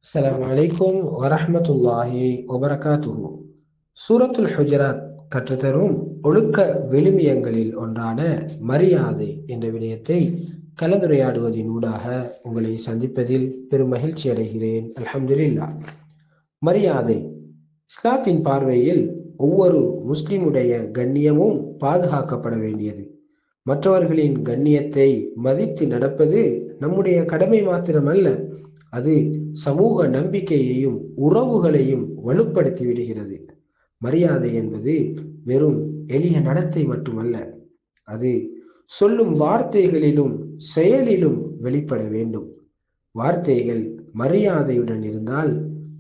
அஸ்ஸலாமு அலைக்கும் வரஹ்மத்துல்லாஹி வபரகாத்துஹு. சூரத்துல் ஹுஜராத் கற்றுத்தரும் ஒழுக்க விழுமியங்களில் ஒன்றான மரியாதை என்ற விடயத்தை கலந்துரையாடுவதின் ஊடாக உங்களை சந்திப்பதில் பெரும் மகிழ்ச்சி அடைகிறேன். அல்ஹம்துலில்லாஹ். மரியாதை இஸ்லாத்தின் பார்வையில் ஒவ்வொரு முஸ்லிமுடைய கண்ணியமும் பாதுகாக்கப்பட வேண்டியது. மற்றவர்களின் கண்ணியத்தை மதித்து நடப்பது நம்முடைய கடமை மாத்திரமல்ல, அது சமூக நம்பிக்கையையும் உறவுகளையும் வலுப்படுத்தி விடுகிறது. மரியாதை என்பது வெறும் எளிய நடத்தை மட்டுமல்ல, அது சொல்லும் வார்த்தைகளிலும் செயலிலும் வெளிப்பட வேண்டும். வார்த்தைகள் மரியாதையுடன் இருந்தால்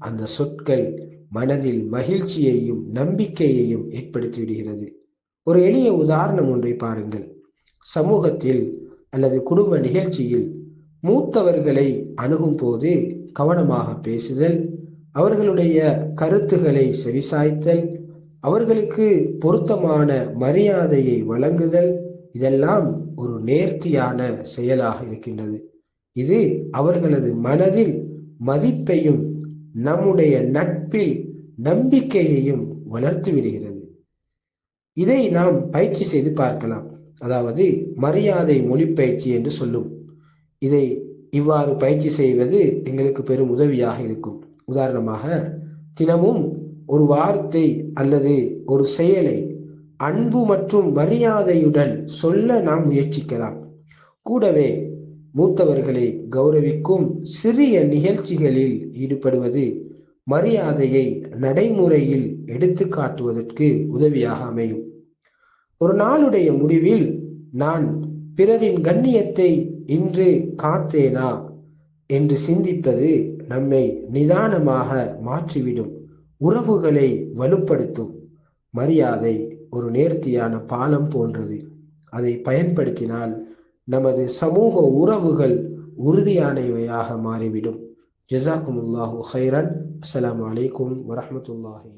அந்த சொற்கள் மனதில் மகிழ்ச்சியையும் நம்பிக்கையையும் ஏற்படுத்தி விடுகிறது. ஒரு எளிய உதாரணம் ஒன்றை பாருங்கள். சமூகத்தில் அல்லது குடும்ப நிகழ்ச்சியில் மூத்தவர்களை அணுகும் போது கவனமாக பேசுதல், அவர்களுடைய கருத்துக்களை செவிசாய்த்தல், அவர்களுக்கு பொருத்தமான மரியாதையை வழங்குதல், இதெல்லாம் ஒரு நேர்த்தியான செயலாக இருக்கின்றது. இது அவர்களது மனதில் மதிப்பையும் நம்முடைய நட்பில் நம்பிக்கையையும் வளர்த்து விடுகிறது. இதை நாம் பயிற்சி செய்து பார்க்கலாம். அதாவது மரியாதை மொழி பயிற்சி என்று சொல்லும். இதை இவ்வாறு பயிற்சி செய்வது எங்களுக்கு பெரும் உதவியாக இருக்கும். உதாரணமாக, தினமும் ஒரு வார்த்தை அல்லது ஒரு செயலை அன்பு மற்றும் மரியாதையுடன் சொல்ல நாம் முயற்சிக்கலாம். கூடவே மூத்தவர்களை கௌரவிக்கும் சிறிய நிகழ்ச்சிகளில் ஈடுபடுவது மரியாதையை நடைமுறையில் எடுத்து காட்டுவதற்கு உதவியாக அமையும். ஒரு நாளுடைய முடிவில் நான் பிறரின் கண்ணியத்தை இன்று காத்தேனா என்று சிந்திப்பது நம்மை நிதானமாக மாற்றிவிடும், உறவுகளை வலுப்படுத்தும். மரியாதை ஒரு நேர்த்தியான பாலம் போன்றது. அதை பயன்படுத்தினால் நமது சமூக உறவுகள் உறுதியானவையாக மாறிவிடும். ஜஸாக்குமுல்லாஹு ஹைரன். அஸ்ஸலாமு அலைக்கும் வரஹ்மத்துல்லாஹி